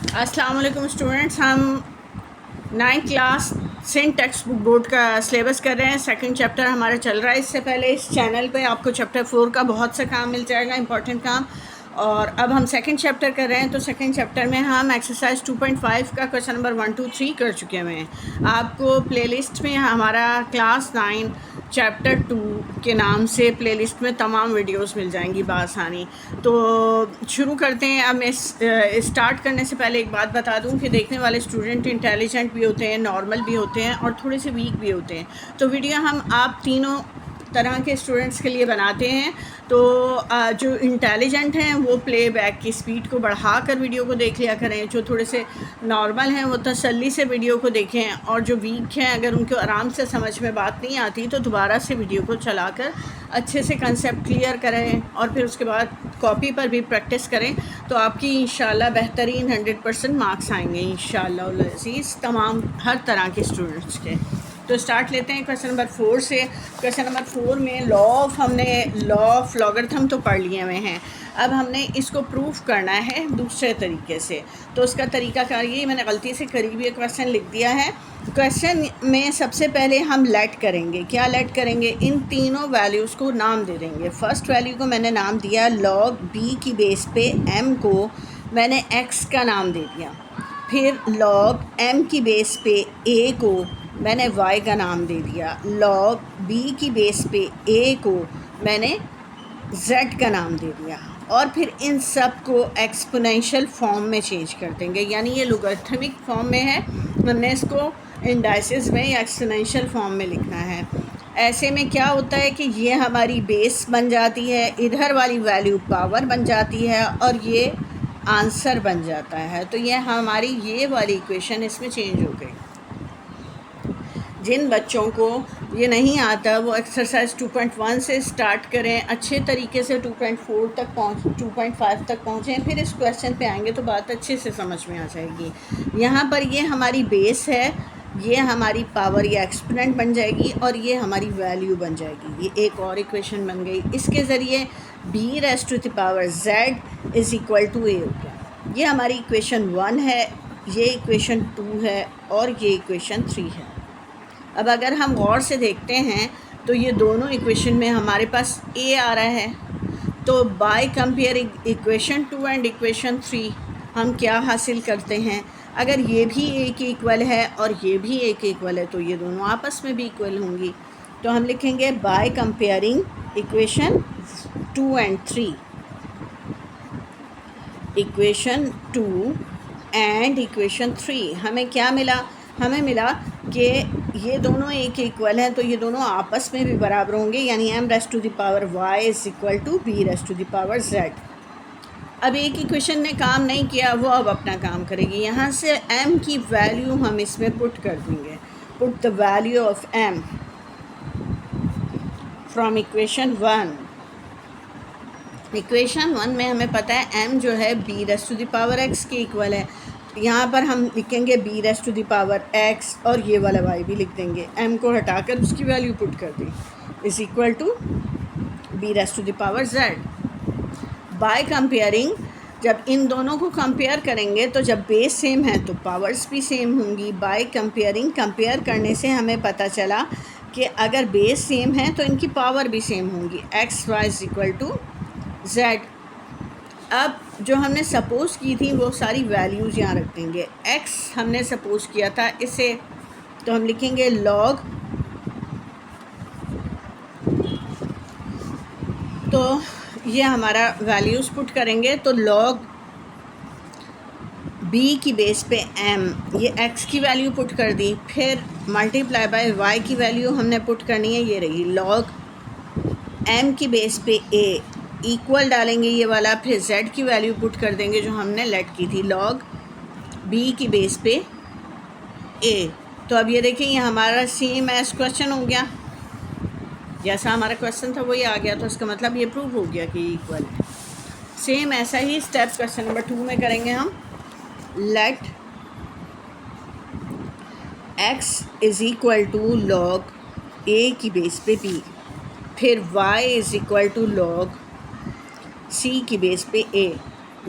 अस्सलाम वालेकुम स्टूडेंट्स, हम 9th class Sindh text book board का सिलेबस कर रहे हैं। सेकंड चैप्टर हमारा चल रहा है। इससे पहले इस चैनल पे आपको चैप्टर 4 का बहुत सा काम मिल जाएगा, इंपॉर्टेंट काम। और अब हम सेकंड चैप्टर कर रहे हैं, तो सेकंड चैप्टर में हम एक्सरसाइज 2.5 का क्वेश्चन नंबर 1, 2, 3 कर चुके हैं। आपको प्लेलिस्ट में हमारा क्लास 9 चैप्टर 2 के नाम से प्लेलिस्ट में तमाम वीडियोस मिल जाएंगी बआसानी। तो शुरू करते हैं। अब मैं स्टार्ट करने से पहले एक बात बता दूं कि देखने वाले स्टूडेंट इंटेलिजेंट भी होते हैं, नॉर्मल भी होते हैं और थोड़े से वीक भी होते हैं। तो वीडियो हम आप तीनों तरह के स्टूडेंट्स के लिए बनाते हैं। तो जो इंटेलिजेंट हैं वो प्लेबैक की स्पीड को बढ़ा कर वीडियो को देख लिया करें। जो थोड़े से नॉर्मल हैं वो तसल्ली से वीडियो को देखें, और जो वीक हैं अगर उनको आराम से समझ में बात नहीं आती तो दोबारा से वीडियो को चलाकर अच्छे से कंसेप्ट क्लियर करें, और फिर उसके बाद कॉपी पर भी प्रैक्टिस करें। तो आपकी इंशाल्लाह बेहतरीन 100% मार्क्स आएंगे इंशाल्लाह अज़ीज़, तमाम हर तरह के स्टूडेंट्स के। तो स्टार्ट लेते हैं क्वेश्चन नंबर 4 से। क्वेश्चन नंबर 4 में हमने लॉ ऑफ लॉगरिथम तो पढ़ लिए हुए हैं। अब हमने इसको प्रूफ करना है दूसरे तरीके से। तो उसका तरीका क्या, ये मैंने गलती से करीब ये क्वेश्चन लिख दिया है। क्वेश्चन में सबसे पहले हम लेट करेंगे। क्या लेट करेंगे? इन तीनों वैल्यूज़ को नाम दे देंगे। फर्स्ट वैल्यू को मैंने नाम दिया लॉग बी की बेस पे एम को मैंने एक्स का नाम दे दिया। फिर लॉग एम की बेस पे ए को मैंने y का नाम दे दिया। लॉग b की बेस पे a को मैंने z का नाम दे दिया। और फिर इन सब को एक्सपोनेंशियल फॉर्म में चेंज कर देंगे, यानी ये लोगरिथमिक फॉर्म में है, हमने इसको इंडाइसिस में या एक्सपोनेंशियल फॉर्म में लिखना है। ऐसे में क्या होता है कि ये हमारी बेस बन जाती है, इधर वाली वैल्यू पावर बन जाती है, और ये आंसर बन जाता है। तो ये हमारी ये वाली इक्वेशन इसमें चेंज हो गई। जिन बच्चों को ये नहीं आता वो एक्सरसाइज 2.1 से स्टार्ट करें, अच्छे तरीके से 2.4 तक 2.5 तक पहुँचें, फिर इस क्वेश्चन पे आएंगे तो बात अच्छे से समझ में आ जाएगी। यहाँ पर ये हमारी बेस है, ये हमारी पावर या एक्सपोनेंट बन जाएगी, और ये हमारी वैल्यू बन जाएगी। ये एक और इक्वेशन बन गई। इसके ज़रिए b raise to the power z is equal to a हो गया। ये हमारी इक्वेशन 1 है, ये इक्वेशन 2 है, और ये इक्वेशन 3 है। अब अगर हम गौर से देखते हैं तो ये दोनों इक्वेशन में हमारे पास a आ रहा है। तो by comparing equation 2 and equation 3 हम क्या हासिल करते हैं? अगर ये भी a के इक्वल है और ये भी a के इक्वल है तो ये दोनों आपस में भी इक्वल होंगी। तो हम लिखेंगे by comparing equation 2 and 3, equation 2 and equation 3 हमें क्या मिला? हमें मिला कि ये दोनों a के इक्वल हैं, तो ये दोनों आपस में भी बराबर होंगे, यानी m raise to the power y is equal to b raise to the power z। अब एक इक्वेशन ने काम नहीं किया, वो अब अपना काम करेगी। यहाँ से m की वैल्यू हम इसमें पुट कर देंगे। Put the value of m from equation 1। Equation 1 में हमें पता है m जो है b raise to the power x के इक्वल है। यहाँ पर हम लिखेंगे b raise to the power x, और ये वाला y भी लिख देंगे। m को हटाकर उसकी वैल्यू पुट कर दें, is equal to b raise to the power z। By comparing, जब इन दोनों को कंपेयर करेंगे तो जब बेस सेम है तो पावर्स भी सेम होंगी। बाय कंपेयरिंग, कंपेयर करने से हमें पता चला कि अगर बेस सेम है तो इनकी पावर भी सेम होंगी। x y is equal to z। अब जो हमने सपोज़ की थी वो सारी वैल्यूज़ यहाँ रख देंगे। x हमने सपोज़ किया था इसे, तो हम लिखेंगे लॉग, तो ये हमारा वैल्यूज़ पुट करेंगे। तो लॉग b की बेस पे m, ये x की वैल्यू पुट कर दी। फिर मल्टीप्लाई बाय y की वैल्यू हमने पुट करनी है, ये रही लॉग m की बेस पे a, इक्वल डालेंगे ये वाला, फिर z की वैल्यू पुट कर देंगे जो हमने लेट की थी लॉग b की बेस पे a। तो अब ये देखिए ये हमारा सेम एज क्वेश्चन हो गया, जैसा हमारा क्वेश्चन था वही आ गया। तो इसका मतलब ये प्रूव हो गया कि इक्वल है। सेम ऐसा ही स्टेप क्वेश्चन नंबर 2 में करेंगे हम। Let x is equal to log a की बेस पे b, फिर y is equal to log c की बेस पे a,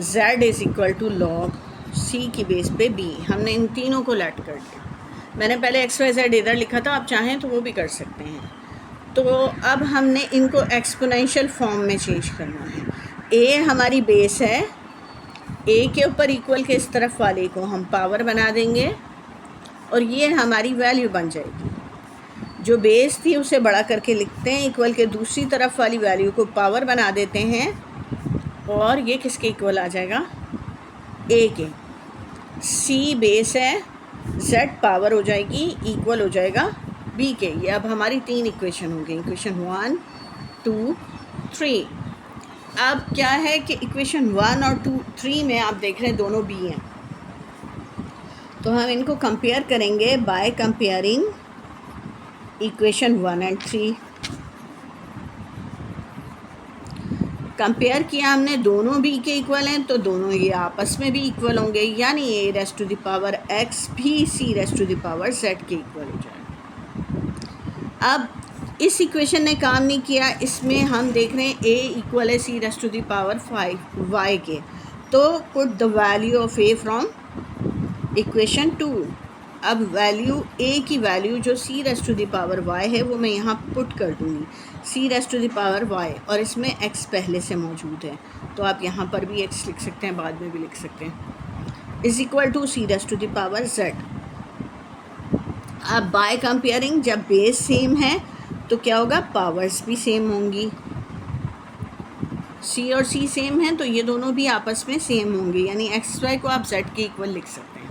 z is equal to log सी की बेस पे बी, हमने इन तीनों को लेट कर दिया। मैंने पहले एक्स वाई जेड इधर लिखा था, आप चाहें तो वो भी कर सकते हैं। तो अब हमने इनको एक्सपोनेंशियल फॉर्म में चेंज करना है। ए हमारी बेस है, ए के ऊपर इक्वल के इस तरफ वाले को हम पावर बना देंगे और ये हमारी वैल्यू बन जाएगी। जो बेस थी उसे बड़ा करके लिखते हैं, इक्वल के दूसरी तरफ वाली वैल्यू को पावर बना देते हैं और ये किसके इक्वल आ जाएगा, ए के। सी बेस है, जेड पावर हो जाएगी, इक्वल हो जाएगा बी के। ये अब हमारी 3 इक्वेशन हो गई, इक्वेशन 1 2 3। अब क्या है कि इक्वेशन 1 और 2 3 में आप देख रहे हैं दोनों बी हैं, तो हम इनको कंपेयर करेंगे by comparing equation 1 and 3। Compare किया हमने, दोनों बी के इक्वल हैं तो दोनों ये आपस में भी इक्वल होंगे, यानी A rest to the power X भी C rest to the power Z के इक्वल हो जाएगा। अब इस इक्वेशन ने काम नहीं किया, इसमें हम देख रहे हैं ए इक्वल है c rest to the power 5 y के, तो put the value of a from equation 2। अब वैल्यू ए की वैल्यू जो c rest to the power y है वो मैं यहाँ पुट कर दूँगी, c rest to the power y, और इसमें एक्स पहले से मौजूद है तो आप यहाँ पर भी एक्स लिख सकते हैं, बाद में भी लिख सकते हैं, is equal to C rest to the power z. अब बाय कंपेयरिंग जब बेस सेम है तो क्या होगा, पावर्स भी सेम होंगी। सी और सी सेम हैं तो ये दोनों भी आपस में सेम होंगे, यानी एक्स वाई को आप जेड के इक्वल लिख सकते हैं।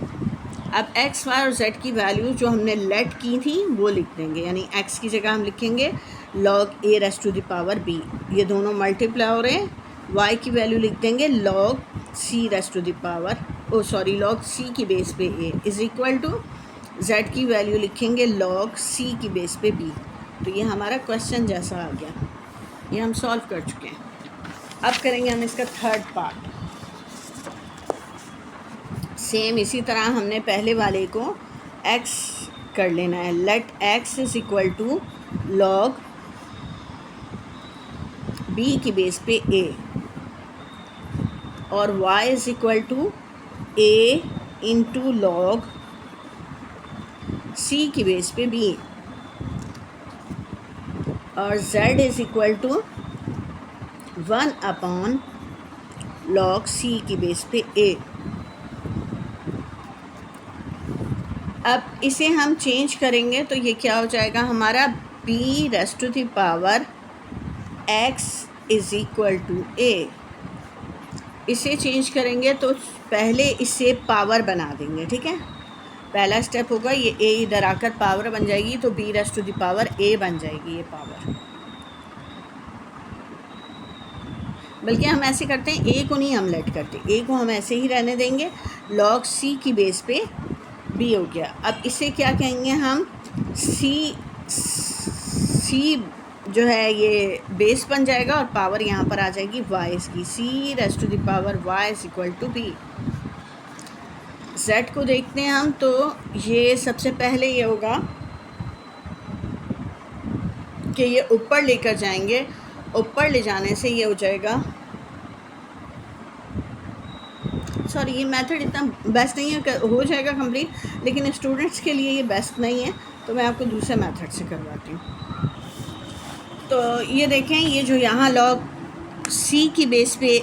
अब एक्स वाई और जेड की वैल्यू जो हमने लेट की थी वो लिख देंगे, यानी एक्स की जगह हम लिखेंगे log a rest to the power b, ये दोनों मल्टीप्लाई हो रहे हैं। वाई की वैल्यू लिख देंगे log c rest to the power log सी की बेस पे a is equal to z की वैल्यू लिखेंगे लॉग सी की बेस पे बी। तो ये हमारा क्वेश्चन जैसा आ गया, ये हम सॉल्व कर चुके हैं। अब करेंगे हम इसका थर्ड पार्ट। सेम इसी तरह हमने पहले वाले को x कर लेना है, let x is equal to log b की बेस पे a और y is equal to a into log c की बेस पे b और z is equal to 1 upon log c की बेस पे a। अब इसे हम चेंज करेंगे तो ये क्या हो जाएगा हमारा b raise to the power x is equal to a। इसे चेंज करेंगे तो पहले इसे पावर बना देंगे, ठीक है। पहला स्टेप होगा ये a इधर आकर पावर बन जाएगी तो b raise to the power a बन जाएगी ये पावर। बल्कि हम ऐसे करते हैं, a को नहीं हम लेट करते, a को हम ऐसे ही रहने देंगे, लॉग c की बेस पे b हो गया। अब इसे क्या कहेंगे हम, c जो है ये बेस बन जाएगा और पावर यहाँ पर आ जाएगी y की, c raise to the power y is equal to b। z को देखते हैं हम, तो ये सबसे पहले ये होगा कि ये ऊपर लेकर जाएंगे, ऊपर ले जाने से ये हो जाएगा, सॉरी ये मेथड इतना बेस्ट नहीं है, हो जाएगा कंप्लीट, लेकिन स्टूडेंट्स के लिए ये बेस्ट नहीं है तो मैं आपको दूसरे मेथड से करवाती हूँ। तो ये देखें, ये जो यहाँ लॉग सी की बेस पे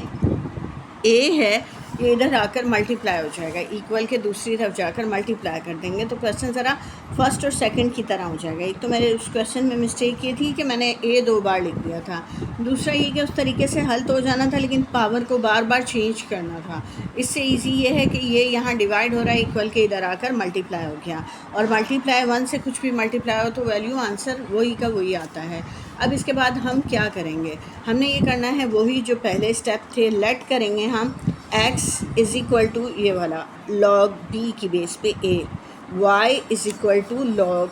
ए है ये इधर आकर मल्टीप्लाई हो जाएगा, इक्वल के दूसरी तरफ जाकर मल्टीप्लाई कर देंगे तो क्वेश्चन ज़रा फर्स्ट और सेकंड की तरह हो जाएगा। एक तो मैंने उस क्वेश्चन में मिस्टेक की थी कि मैंने ए 2 बार लिख दिया था, दूसरा ये कि उस तरीके से हल तो हो जाना था लेकिन पावर को बार बार चेंज करना था। इससे इजी ये है कि ये यहाँ डिवाइड हो रहा है, इक्वल के इधर आकर मल्टीप्लाई हो गया, और मल्टीप्लाई 1 से कुछ भी मल्टीप्लाई हो तो वैल्यू आंसर वही का वही आता है। अब इसके बाद हम क्या करेंगे, हमने ये करना है वही जो पहले स्टेप थे, लेट करेंगे हम x इज़ इक्वल टू ये वाला लॉग b की बेस पे a, y is equal to log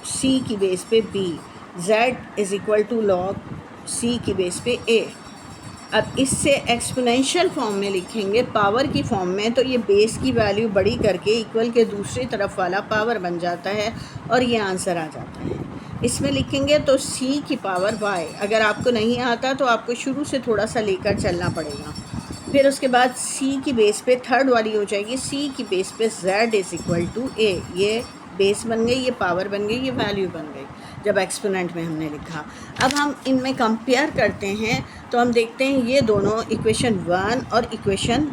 c की बेस पे b, z is equal to log c की बेस पे a। अब इससे एक्सपोनेंशियल फॉर्म में लिखेंगे, पावर की फॉर्म में, तो ये बेस की वैल्यू बड़ी करके इक्वल के दूसरी तरफ वाला पावर बन जाता है और ये आंसर आ जाता है। इसमें लिखेंगे तो c की पावर y, अगर आपको नहीं आता तो आपको शुरू से थोड़ा सा लेकर चलना पड़ेगा। फिर उसके बाद सी की बेस पे थर्ड वाली हो जाएगी सी की बेस पे z इज़ इक्वल टू ए। ये बेस बन गई, ये पावर बन गई, ये वैल्यू बन गई जब एक्सपोनेंट में हमने लिखा। अब हम इनमें कंपेयर करते हैं तो हम देखते हैं ये दोनों इक्वेशन 1 और इक्वेशन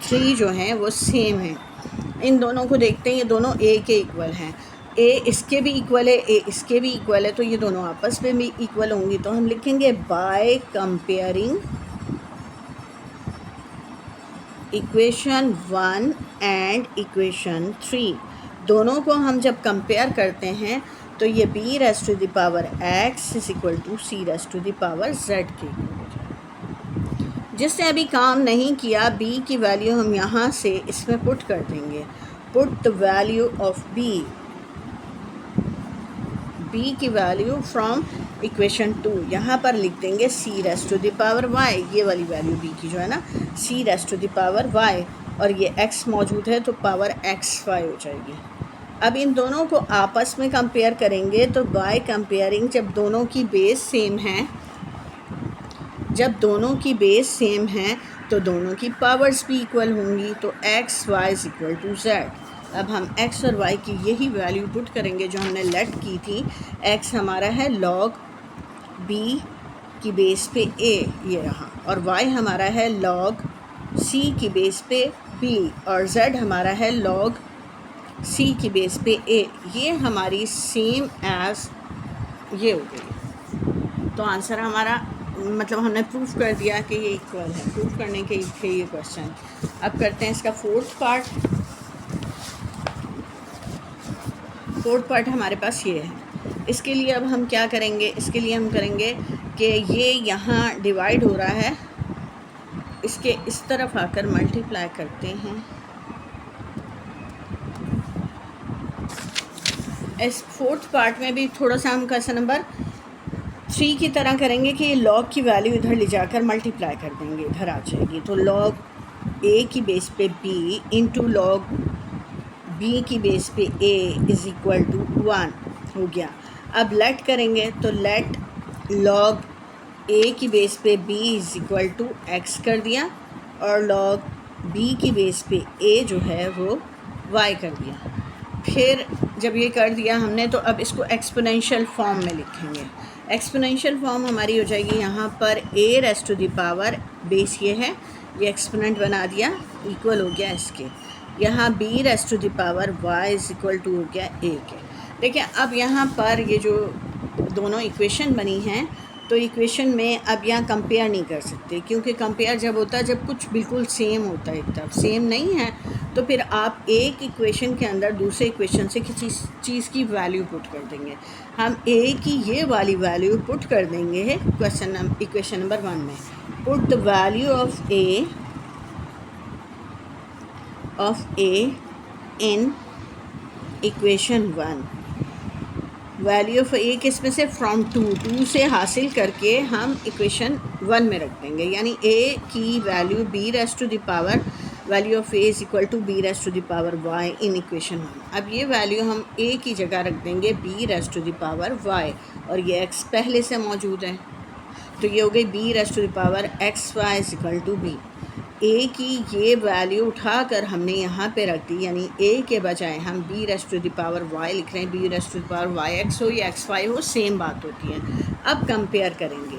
3 जो हैं वो सेम हैं। इन दोनों को देखते हैं, ये दोनों ए के इक्वल हैं, ए इसके भी इक्वल है, ए इसके भी इक्वल है, तो ये दोनों आपस में भी इक्वल होंगी। तो हम लिखेंगे by comparing equation 1 and equation 3, दोनों को हम जब कंपेयर करते हैं तो ये b raise to the power x is equal to c raise to the power z के इक्वल हो जाएगा। जिसने अभी काम नहीं किया, b की वैल्यू हम यहाँ से इसमें पुट कर देंगे। Put the value of b की वैल्यू फ्रॉम इक्वेशन 2 यहाँ पर लिख देंगे c raise to the power y, ये वाली वैल्यू b की जो है ना c raise to the power y, और ये x मौजूद है तो पावर xy हो जाएगी। अब इन दोनों को आपस में कंपेयर करेंगे तो बाय कंपेयरिंग, जब दोनों की बेस सेम है, जब दोनों की बेस सेम है तो दोनों की पावर्स भी इक्वल होंगी, तो x y is equal to z। अब हम x और y की यही वैल्यू पुट करेंगे जो हमने लेट की थी। x हमारा है log b की बेस पे a, ये रहा, और y हमारा है log c की बेस पे b, और z हमारा है log c की बेस पे a। ये हमारी सेम एज ये हो गई। तो आंसर हमारा, मतलब हमने प्रूफ कर दिया कि ये इक्वल है। प्रूफ करने के ये क्वेश्चन। अब करते हैं इसका फोर्थ पार्ट। फोर्थ पार्ट हमारे पास ये है। इसके लिए अब हम क्या करेंगे, इसके लिए हम करेंगे कि ये यहाँ डिवाइड हो रहा है, इसके इस तरफ आकर मल्टीप्लाई करते हैं। इस फोर्थ पार्ट में भी थोड़ा सा हम क्वेश्चन नंबर 3 की तरह करेंगे कि ये लॉग की वैल्यू इधर ले जाकर मल्टीप्लाई कर देंगे, इधर आ जाएगी। तो लॉग a की बेस पे b इंटू लॉग b की बेस पे a इज़ इक्वल टू 1 हो गया। अब लेट करेंगे तो लेट लॉग a की बेस पे b is equal to x कर दिया, और लॉग b की बेस पे a जो है वो y कर दिया। फिर जब ये कर दिया हमने, तो अब इसको एक्सपोनेंशियल फॉर्म में लिखेंगे। एक्सपोनेंशियल फॉर्म हमारी हो जाएगी यहाँ पर a raise to the power, base ये है, ये एक्सपोनेंट बना दिया, इक्वल हो गया इसके। यहाँ b raise to the power y is equal to हो गया a के। देखिए अब यहाँ पर ये जो दोनों इक्वेशन बनी हैं, तो इक्वेशन में अब यहाँ कंपेयर नहीं कर सकते, क्योंकि कंपेयर जब होता है जब कुछ बिल्कुल सेम होता है, एक तरफ सेम नहीं है, तो फिर आप एक इक्वेशन के अंदर दूसरे इक्वेशन से किसी चीज़ की वैल्यू पुट कर देंगे। हम a की ये वाली वैल्यू पुट कर देंगे इक्वेशन नंबर 1 में। Put the value of a in equation 1। Value of a किस में से, फ्रॉम 2 से हासिल करके हम इक्वेशन 1 में रख देंगे। यानी a की value b raise to the power, value of a is equal to b raise to the power y in equation 1। अब ये वैल्यू हम a की जगह रख देंगे b raise to the power y, और ये x पहले से मौजूद है, तो ये हो गई b raise to the power x y is equal to b। a की ये वैल्यू उठाकर हमने यहाँ पे रख दी, यानी a के बजाय हम b raise to the power y लिख रहे हैं। b raise to the power y x हो या x y हो, सेम बात होती है। अब कंपेयर करेंगे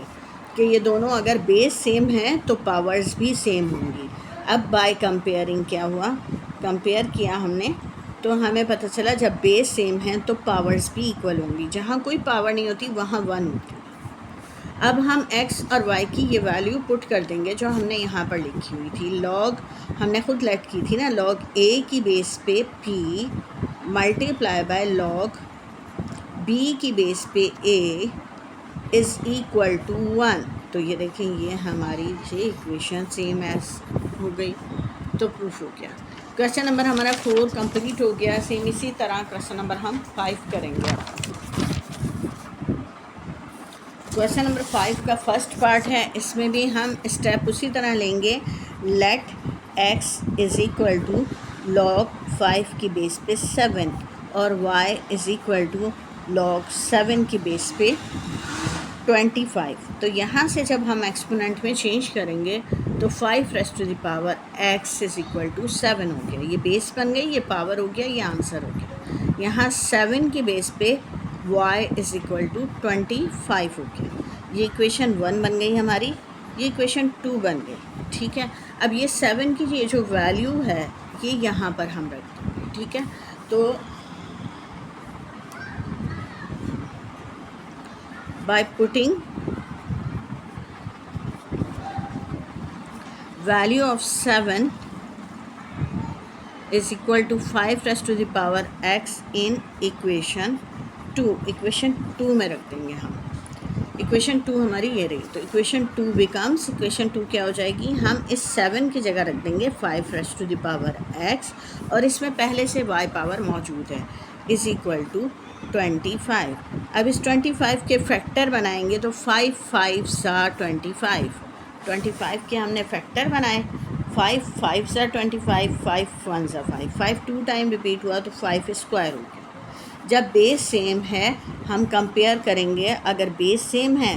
कि ये दोनों अगर बेस सेम हैं तो पावर्स भी सेम होंगी। अब बाय कंपेयरिंग क्या हुआ, कंपेयर किया हमने तो हमें पता चला जब बेस सेम हैं तो पावर्स भी इक्वल होंगी। जहाँ कोई पावर नहीं होती वहाँ 1 होती। अब हम x और y की ये वैल्यू पुट कर देंगे जो हमने यहाँ पर लिखी हुई थी। लॉग हमने खुद लेट की थी ना, लॉग a की बेस पे p multiply by log b की बेस पे a इज़ इक्वल टू 1। तो ये देखें, ये हमारी ये इक्वेशन सेम एज हो गई, तो प्रूफ हो गया। क्वेश्चन नंबर हमारा 4 कंप्लीट हो गया। सेम इसी तरह क्वेश्चन नंबर हम 5 करेंगे। क्वेश्चन नंबर 5 का फर्स्ट पार्ट है, इसमें भी हम स्टेप उसी तरह लेंगे। Let x is equal to log 5 की बेस पे 7 और y is equal to log 7 की बेस पे 25। तो यहाँ से जब हम एक्सपोनेंट में चेंज करेंगे तो 5 raise to the power x is equal to 7 हो गया। ये बेस बन गई, ये पावर हो गया, ये आंसर हो गया। यहाँ 7 के बेस पे y इज़ इक्वल टू 25 हो गया। ये इक्वेशन 1 बन गई हमारी, ये इक्वेशन 2 बन गई। ठीक है, अब ये 7 की ये जो वैल्यू है ये यहाँ पर हम रख देंगे। ठीक है, तो by putting value of 7 is equal to 5 raised to the power x in equation 2। Equation 2 में रख देंगे हम। इक्वेशन 2 हमारी ये रही, तो इक्वेशन 2 बिकम्स, इक्वेशन 2 क्या हो जाएगी, हम इस 7 की जगह रख देंगे 5 raise to the power x, और इसमें पहले से y पावर मौजूद है, इज़ इक्वल टू 25। अब इस 25 के फैक्टर बनाएंगे तो 5 5 सा 25 के हमने फैक्टर बनाए, 5 5 सा 25, 5 1 सा 5, 5 2 टाइम रिपीट हुआ तो 5 स्क्वायर हो गया। जब बेस सेम है हम कंपेयर करेंगे, अगर बेस सेम है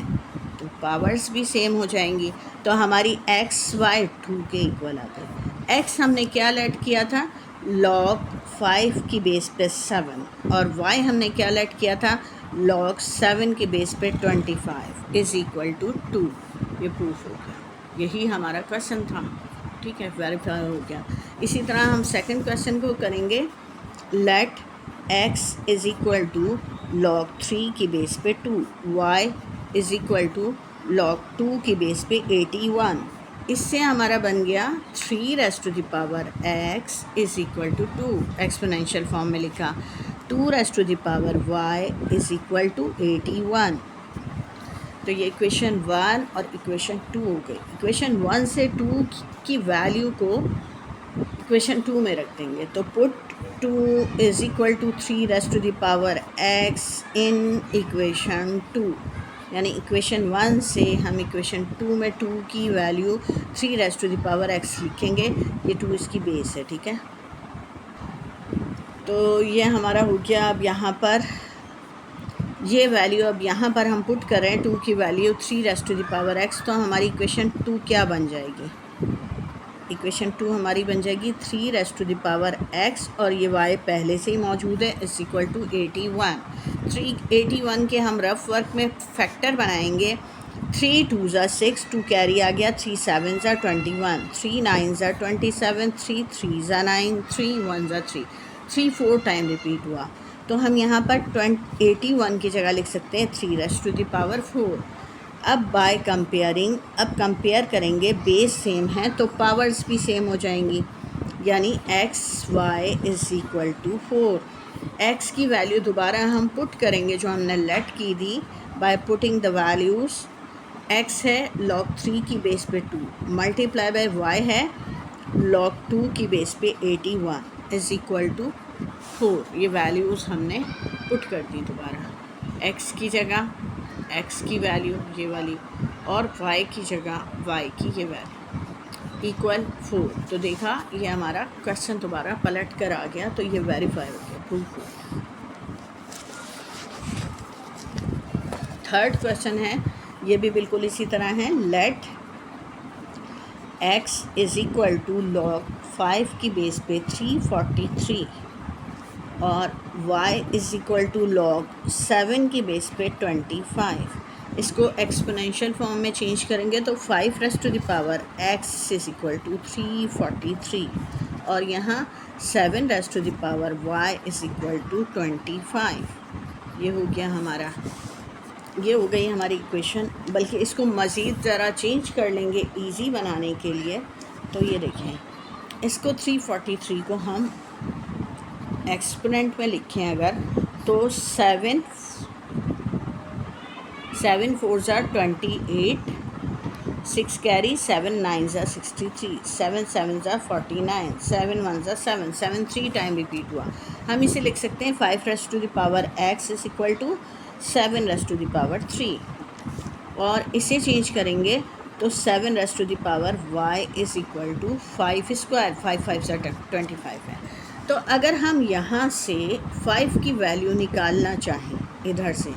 तो पावर्स भी सेम हो जाएंगी, तो हमारी x y 2 के इक्वल आते हैं। x हमने क्या लेट किया था, log 5 की बेस पे 7, और y हमने क्या लेट किया था, log 7 के बेस पे 25 इज़ इक्वल टू 2। ये प्रूफ हो गया, यही हमारा क्वेश्चन था। ठीक है, वेरीफाई हो गया। इसी तरह हम सेकंड क्वेश्चन को करेंगे, let x is equal to log 3 की बेस पे 2, y is equal to log 2 की बेस पे 81। इससे हमारा बन गया 3 raise to the power x is equal to 2, exponential form में लिखा, 2 raise to the power y is equal to 81। तो ये इक्वेशन 1 और इक्वेशन 2 हो गई। इक्वेशन 1 से 2 की वैल्यू को इक्वेशन 2 में रख देंगे, तो put 2 is equal to 3 raise to the power x in equation 2, यानी इक्वेशन 1 से हम इक्वेशन 2 में 2 की value 3 raise to the power x लिखेंगे, ये 2 इसकी बेस है। ठीक है, तो ये हमारा हो गया। अब यहाँ पर ये वैल्यू अब यहाँ पर हम पुट कर रहे हैं 2 की value 3 raise to the power x, तो हमारी इक्वेशन 2 क्या बन जाएगी, इक्वेशन 2 हमारी बन जाएगी 3 raise to the power x, और ये y पहले से ही मौजूद है, इज़ इक्वल टू 81। 81 के हम रफ वर्क में फैक्टर बनाएंगे, 3 2 ज़ा 6, 2 कैरी आ गया, 3 7 ज़ा 21, 3 9 ज़ा 27, 3 3 ज़ा 9, 3 1 ज़ा 3, 3 4 टाइम रिपीट हुआ, तो हम यहाँ पर 81 की जगह लिख सकते हैं 3 रेस टू द पावर 4। अब बाय कंपेयरिंग, अब कंपेयर करेंगे, बेस सेम है तो पावर्स भी सेम हो जाएंगी, यानी x y is equal to 4। x की वैल्यू दोबारा हम पुट करेंगे जो हमने लेट की थी, by putting the values, x है log 3 की बेस पे 2, मल्टीप्लाई बाय y है log 2 की बेस पे 81 इज़ इक्वल टू 4। ये वैल्यूज़ हमने पुट कर दी दोबारा, x की जगह x की वैल्यू ये वाली, और y की जगह y की ये वैल्यू इक्वल 4। तो देखा, ये हमारा क्वेश्चन दोबारा पलट कर आ गया, तो ये वेरीफाई हो गया, प्रूफ हो गया। थर्ड क्वेश्चन है, ये भी बिल्कुल इसी तरह है, let x is equal to log 5 की बेस पे 343, और y is equal to log 7 की बेस पे 25। इसको एक्सपोनेंशियल फॉर्म में चेंज करेंगे तो 5 raise to the power x is equal to 343, और यहाँ 7 raise to the power y is equal to 25। ये हो गया हमारा, ये हो गई हमारी इक्वेशन। बल्कि इसको मज़ीद ज़रा चेंज कर लेंगे इजी बनाने के लिए, तो ये देखें, इसको 343 को हम एक्सपोनेंट में लिखें अगर, तो 7 4 ज़ा 28, 6 कैरी, 7 9 ज़ा 63, 7 7 ज़ा 49, 7 1 ज़ा 7, 7 3 टाइम रिपीट हुआ। हम इसे लिख सकते हैं 5 raise to the power x is equal to 7 raise to the power 3, और इसे चेंज करेंगे तो 7 raise to the power y is equal to 5 square, 5 5 ज़ा 25 है। तो अगर हम यहाँ से 5 की वैल्यू निकालना चाहें इधर से,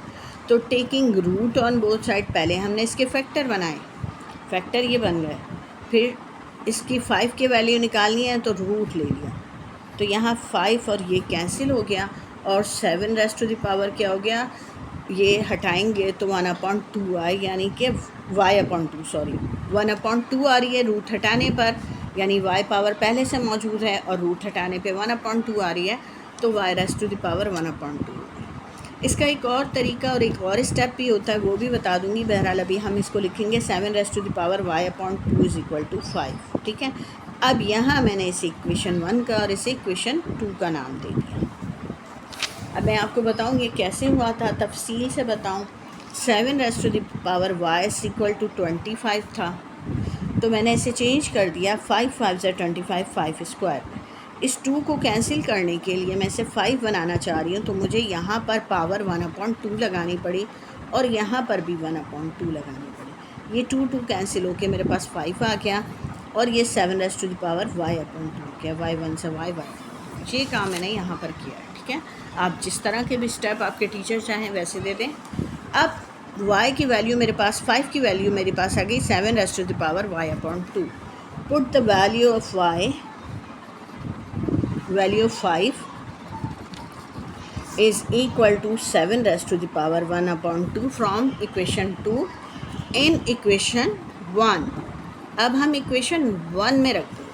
तो taking root on both side, पहले हमने इसके फैक्टर बनाए, फैक्टर ये बन गए, फिर इसकी 5 की वैल्यू निकालनी है तो रूट ले लिया, तो यहाँ 5 और ये कैंसिल हो गया और 7 रेज़ टू द पावर क्या हो गया, ये हटाएंगे तो 1/2 आए, यानी कि y/2 सॉरी 1/2 आ रही है रूट हटाने पर, यानी y पावर पहले से मौजूद है और रूट हटाने पे 1/2 आ रही है, तो y raise to the power 1/2। इसका एक और तरीका और एक और स्टेप भी होता है, वो भी बता दूंगी। बहरहाल अभी हम इसको लिखेंगे 7 raise to the power y/2 = 5। ठीक है, अब यहाँ मैंने इसे इक्वेशन 1 का और इसे इक्वेशन 2 का नाम दे दिया। अब मैं आपको बताऊँ ये कैसे हुआ था, तफसील से बताऊँ। 7 raise to the power y = 25 था, तो मैंने इसे चेंज कर दिया 5 5 × 25 5 स्क्वायर में। इस 2 को कैंसिल करने के लिए मैं इसे 5 बनाना चाह रही हूँ, तो मुझे यहाँ पर पावर 1/2 लगानी पड़ी और यहाँ पर भी 1/2 लगानी पड़ी। ये 2 कैंसिल होके मेरे पास 5 आ गया और ये 7 raise to the power y/2 क्या, y1 से y। ये काम मैंने यहाँ पर किया है। ठीक है, आप जिस तरह के भी स्टेप आपके टीचर चाहें वैसे दे दें। अब y की वैल्यू मेरे पास 5 की वैल्यू मेरे पास आ गई 7 raise to the power y/2। Put the value of y, value of 5 is equal to 7 raised to the power 1/2 from equation 2 in equation 1। अब हम equation 1 में रख देंगे,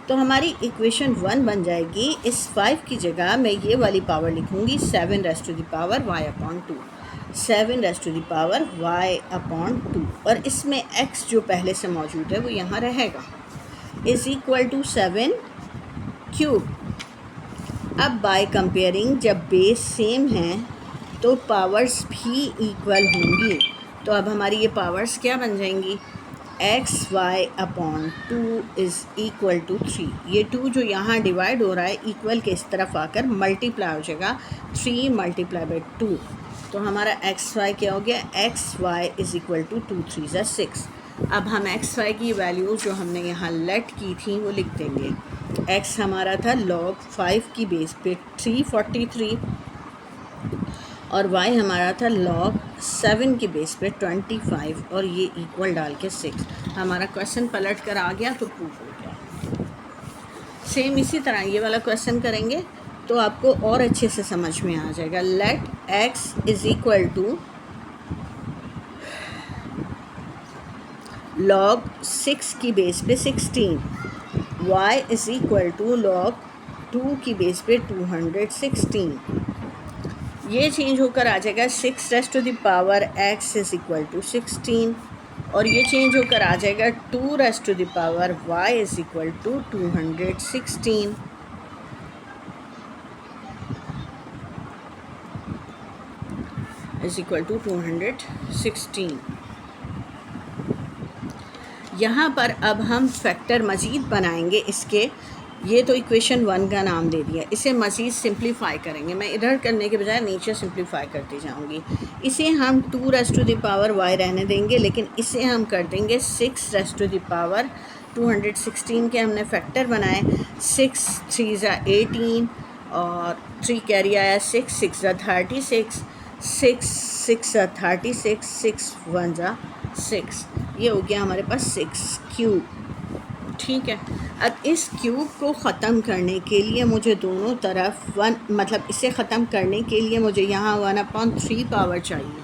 तो हमारी equation 1 बन जाएगी, इस 5 की जगह मैं ये वाली पावर लिखूँगी 7 raised to the power y/2, 7 raised to the power y/2, और इसमें x जो पहले से मौजूद है वो यहाँ रहेगा, is equal to 7 क्यूब। अब बाय कंपेयरिंग जब बेस सेम हैं तो पावर्स भी इक्वल होंगी, तो अब हमारी ये पावर्स क्या बन जाएंगी, xy/2 = 3। ये 2 जो यहाँ डिवाइड हो रहा है इक्वल के इस तरफ आकर मल्टीप्लाई हो जाएगा, 3 × 2, तो हमारा xy क्या हो गया, xy = 2 3 = 6। अब हम xy की वैल्यू जो हमने यहाँ लेट की थी वो लिख देंगे। x हमारा था log 5 की बेस पे 343 और y हमारा था log 7 की बेस पे 25 और ये इक्वल डाल के 6। हमारा क्वेश्चन पलट कर आ गया तो प्रूफ हो गया। सेम इसी तरह ये वाला क्वेश्चन करेंगे तो आपको और अच्छे से समझ में आ जाएगा। लेट x = log 6 की बेस पे 16, y = log 2 की बेस पे 216। ये चेंज होकर आ जाएगा 6 raise to the power x = 16 और ये चेंज होकर आ जाएगा 2 raise to the power y = 216। = 216। यहाँ पर अब हम फैक्टर मज़ीद बनाएंगे इसके। ये तो इक्वेशन 1 का नाम दे दिया, इसे मज़ीद सिंप्लीफाई करेंगे। मैं इधर करने के बजाय नीचे सिंप्लीफाई करती जाऊँगी। इसे हम 2 raise to the power y रहने देंगे, लेकिन इसे हम कर देंगे 6 रेज़ टू द पावर 216 के हमने फैक्टर बनाए। 6 3 = 18 और 3 कैरी आया 6 6 = 36, 6 6 = 36, 6 1 = 6। ये हो गया हमारे पास 6 क्यूब। ठीक है, अब इस क्यूब को ख़त्म करने के लिए मुझे दोनों तरफ 1 मतलब इसे ख़त्म करने के लिए मुझे यहाँ 1/3 पावर चाहिए,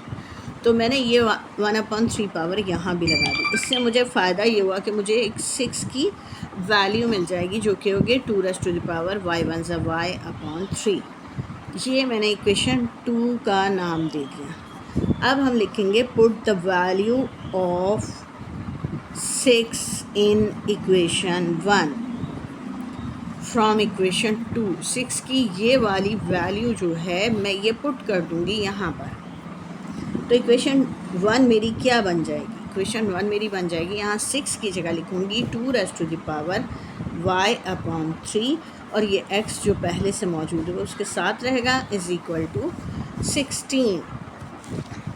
तो मैंने ये 1/3 पावर यहाँ भी लगा दी। इससे मुझे फ़ायदा ये हुआ कि मुझे एक 6 की वैल्यू मिल जाएगी जो कि होगी 2 raise to the power y1 = y/3। ये मैंने इक्वेशन 2 का नाम दे दिया। अब हम लिखेंगे put the value of 6 in equation 1 from equation 2। 6 की ये वाली वैल्यू जो है मैं ये पुट कर दूँगी यहाँ पर, तो इक्वेशन 1 मेरी क्या बन जाएगी, इक्वेशन 1 मेरी बन जाएगी, यहाँ 6 की जगह लिखूँगी 2 raise to the power y/3 और ये x जो पहले से मौजूद है उसके साथ रहेगा = 16।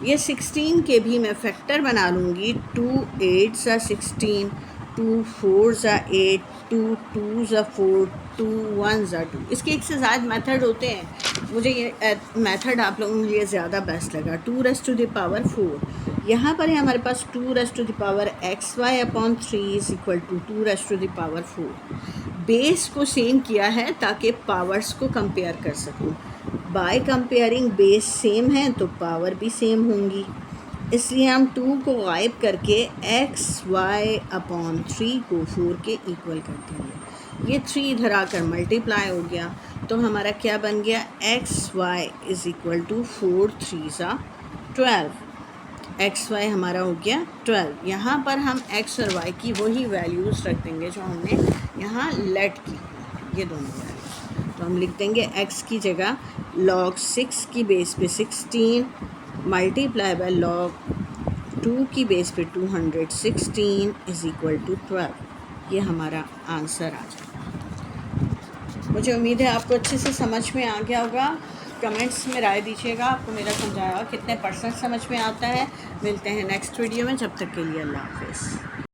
ये 16 के भी मैं फैक्टर बना लूँगी। 2 8 = 16, 2 4 = 8, 2 2 = 4, 2 1 = 2। इसके एक से ज़्यादा मेथड होते हैं, मुझे ये मेथड आप लोगों के लिए ज़्यादा बेस्ट लगा। 2 रेज़ टू द पावर 4, यहाँ पर है हमारे पास 2 raise to the power xy/3 is equal to 2 raise to the power 4। Base को सेम किया है ताकि पावर्स को कंपेयर कर सकूँ। बाय कंपेयरिंग बेस सेम है तो पावर भी सेम होंगी, इसलिए हम 2 को गायब करके xy/3 को 4 के इक्वल कर देंगे। ये 3 इधर आकर मल्टीप्लाई हो गया तो हमारा क्या बन गया, xy इज़ इक्वल टू 4 3 सा 12। xy हमारा हो गया 12। यहाँ पर हम x और y की वही वैल्यूज़ रख देंगे जो हमने यहाँ लेट की, ये दोनों वैल्यूज़। तो हम लिख देंगे x की जगह log 6 की बेस पे 16 मल्टीप्लाई बाय log 2 की बेस पे 216 इज़ इक्वल टू 12। ये हमारा आंसर आ जाएगा। मुझे उम्मीद है आपको अच्छे से समझ में आ गया होगा। कमेंट्स में राय दीजिएगा, आपको मेरा समझाया कितने % समझ में आता है। मिलते हैं नेक्स्ट वीडियो में, जब तक के लिए अल्लाह हाफ़िज़।